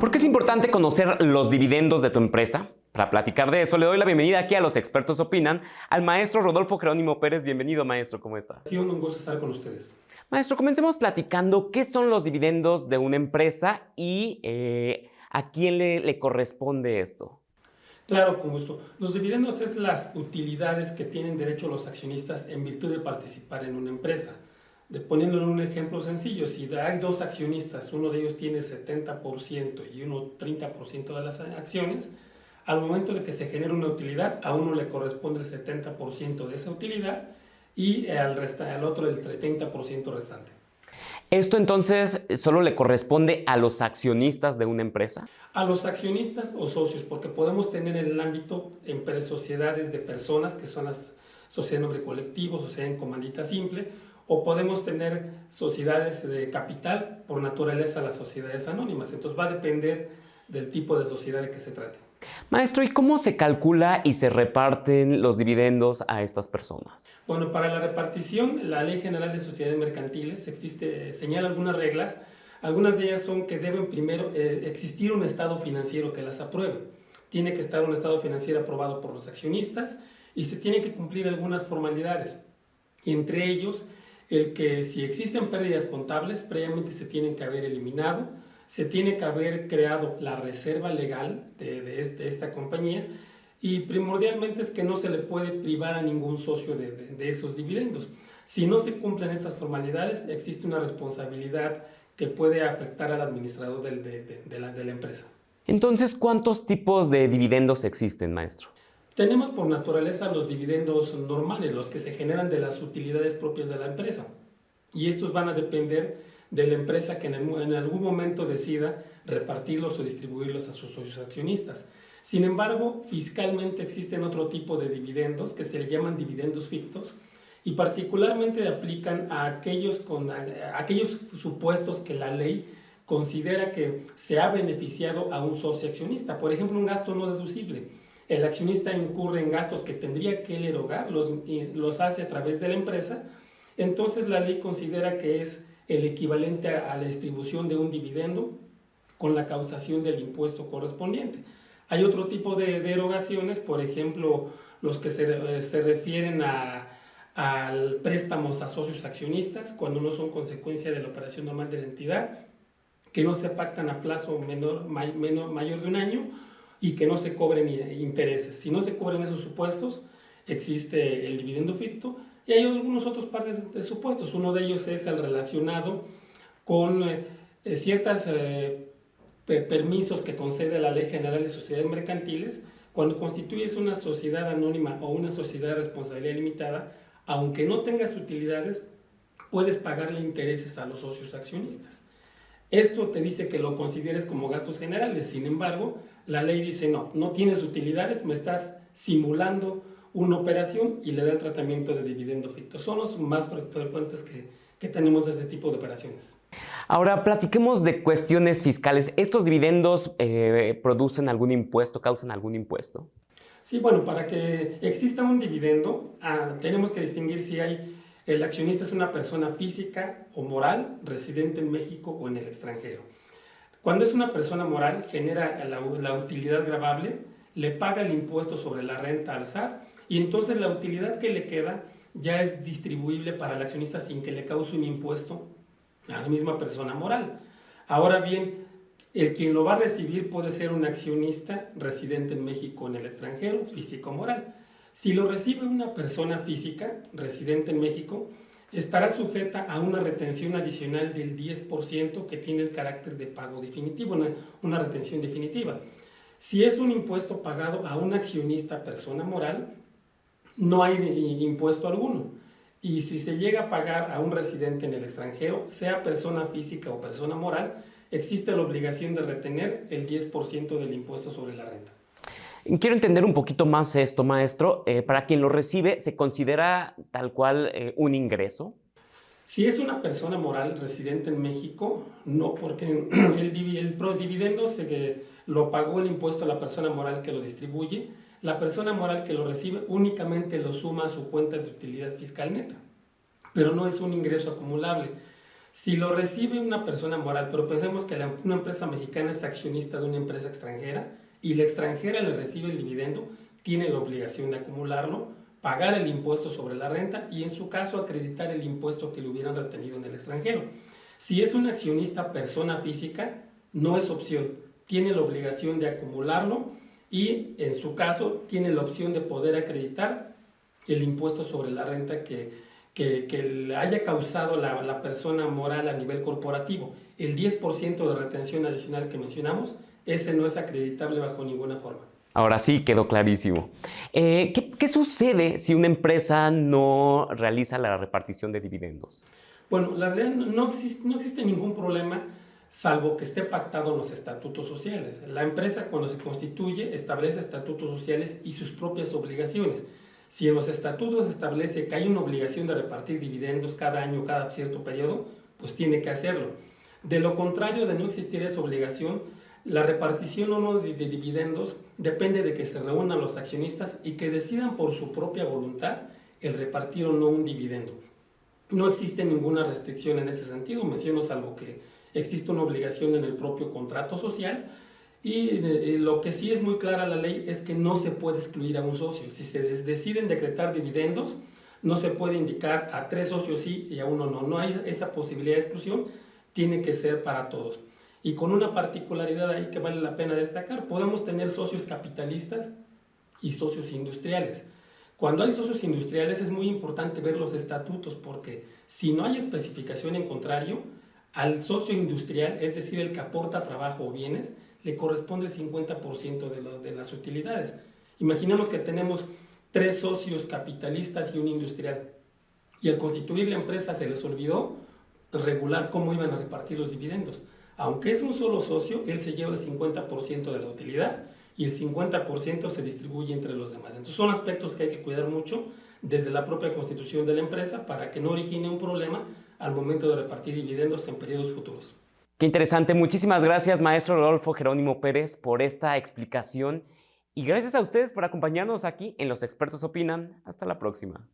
¿Por qué es importante conocer los dividendos de tu empresa? Para platicar de eso, le doy la bienvenida aquí a Los Expertos Opinan al maestro Rodolfo Jerónimo Pérez. Bienvenido, maestro, ¿cómo está? Ha sido un gusto estar con ustedes. Maestro, comencemos platicando qué son los dividendos de una empresa y a quién le corresponde esto. Claro, con gusto. Los dividendos es las utilidades que tienen derecho los accionistas en virtud de participar en una empresa. Poniéndolo en un ejemplo sencillo, si hay dos accionistas, uno de ellos tiene 70% y uno 30% de las acciones, al momento de que se genere una utilidad, a uno le corresponde el 70% de esa utilidad y al otro el 30% restante. ¿Esto entonces solo le corresponde a los accionistas de una empresa? A los accionistas o socios, porque podemos tener en el ámbito sociedades de personas, que son las sociedades en nombre colectivo, sociedad en comandita simple, o podemos tener sociedades de capital, por naturaleza las sociedades anónimas. Entonces va a depender del tipo de sociedad de que se trate. Maestro, ¿y cómo se calcula y se reparten los dividendos a estas personas? Bueno, para la repartición, la Ley General de Sociedades Mercantiles señala algunas reglas. Algunas de ellas son que deben primero existir un estado financiero que las apruebe. Tiene que estar un estado financiero aprobado por los accionistas y se tienen que cumplir algunas formalidades. Entre ellos, el que si existen pérdidas contables, previamente se tienen que haber eliminado, se tiene que haber creado la reserva legal de esta compañía y primordialmente es que no se le puede privar a ningún socio de esos dividendos. Si no se cumplen estas formalidades, existe una responsabilidad que puede afectar al administrador de la empresa. Entonces, ¿cuántos tipos de dividendos existen, maestro? Tenemos por naturaleza los dividendos normales, los que se generan de las utilidades propias de la empresa. Y estos van a depender de la empresa que en algún momento decida repartirlos o distribuirlos a sus socios accionistas. Sin embargo, fiscalmente existen otro tipo de dividendos que se le llaman dividendos fictos y particularmente aplican a aquellos supuestos que la ley considera que se ha beneficiado a un socio accionista. Por ejemplo, un gasto no deducible. El accionista incurre en gastos que tendría que él erogar, los hace a través de la empresa. Entonces la ley considera que es el equivalente a la distribución de un dividendo con la causación del impuesto correspondiente. Hay otro tipo de erogaciones, por ejemplo, los que se refieren a préstamos a socios accionistas, cuando no son consecuencia de la operación normal de la entidad, que no se pactan a plazo mayor de un año y que no se cobren intereses. Si no se cobran esos supuestos, existe el dividendo ficto y hay algunos otros pares de supuestos. Uno de ellos es el relacionado con ciertos permisos que concede la Ley General de Sociedades Mercantiles. Cuando constituyes una sociedad anónima o una sociedad de responsabilidad limitada, aunque no tengas utilidades, puedes pagarle intereses a los socios accionistas. Esto te dice que lo consideres como gastos generales. Sin embargo, la ley dice no tienes utilidades, me estás simulando una operación y le da el tratamiento de dividendo ficto. Son los más frecuentes que tenemos de este tipo de operaciones. Ahora, platiquemos de cuestiones fiscales. ¿Estos dividendos producen algún impuesto, causan algún impuesto? Sí, bueno, para que exista un dividendo, tenemos que distinguir si el accionista es una persona física o moral, residente en México o en el extranjero. Cuando es una persona moral, genera la utilidad gravable, le paga el impuesto sobre la renta al SAT y entonces la utilidad que le queda ya es distribuible para el accionista sin que le cause un impuesto a la misma persona moral. Ahora bien, quien lo va a recibir puede ser un accionista residente en México o en el extranjero, físico o moral. Si lo recibe una persona física residente en México, estará sujeta a una retención adicional del 10% que tiene el carácter de pago definitivo, una retención definitiva. Si es un impuesto pagado a un accionista persona moral, no hay impuesto alguno. Y si se llega a pagar a un residente en el extranjero, sea persona física o persona moral, existe la obligación de retener el 10% del impuesto sobre la renta. Quiero entender un poquito más esto, maestro. Para quien lo recibe, ¿se considera tal cual un ingreso? Si es una persona moral residente en México, no, porque el dividendo lo pagó el impuesto a la persona moral que lo distribuye. La persona moral que lo recibe únicamente lo suma a su cuenta de utilidad fiscal neta, pero no es un ingreso acumulable. Si lo recibe una persona moral, pero pensemos que una empresa mexicana es accionista de una empresa extranjera y la extranjera le recibe el dividendo, tiene la obligación de acumularlo, pagar el impuesto sobre la renta y en su caso acreditar el impuesto que le hubieran retenido en el extranjero. Si es un accionista persona física, no es opción, tiene la obligación de acumularlo y en su caso tiene la opción de poder acreditar el impuesto sobre la renta que le haya causado la persona moral a nivel corporativo. El 10% de retención adicional que mencionamos, ese no es acreditable bajo ninguna forma. Ahora sí quedó clarísimo. ¿Qué sucede si una empresa no realiza la repartición de dividendos? Bueno, la realidad no existe ningún problema salvo que esté pactado en los estatutos sociales. La empresa cuando se constituye establece estatutos sociales y sus propias obligaciones. Si en los estatutos establece que hay una obligación de repartir dividendos cada año, cada cierto periodo, pues tiene que hacerlo. De lo contrario, de no existir esa obligación, la repartición o no de dividendos depende de que se reúnan los accionistas y que decidan por su propia voluntad el repartir o no un dividendo. No existe ninguna restricción en ese sentido, menciono salvo que existe una obligación en el propio contrato social y lo que sí es muy clara la ley es que no se puede excluir a un socio. Si se deciden decretar dividendos, no se puede indicar a 3 socios sí y a uno no. No hay esa posibilidad de exclusión, tiene que ser para todos. Y con una particularidad ahí que vale la pena destacar, podemos tener socios capitalistas y socios industriales. Cuando hay socios industriales es muy importante ver los estatutos porque si no hay especificación en contrario, al socio industrial, es decir, el que aporta trabajo o bienes, le corresponde el 50% de las utilidades. Imaginemos que tenemos 3 socios capitalistas y un industrial y al constituir la empresa se les olvidó regular cómo iban a repartir los dividendos. Aunque es un solo socio, él se lleva el 50% de la utilidad y el 50% se distribuye entre los demás. Entonces son aspectos que hay que cuidar mucho desde la propia constitución de la empresa para que no origine un problema al momento de repartir dividendos en periodos futuros. Qué interesante. Muchísimas gracias, maestro Rodolfo Jerónimo Pérez, por esta explicación y gracias a ustedes por acompañarnos aquí en Los Expertos Opinan. Hasta la próxima.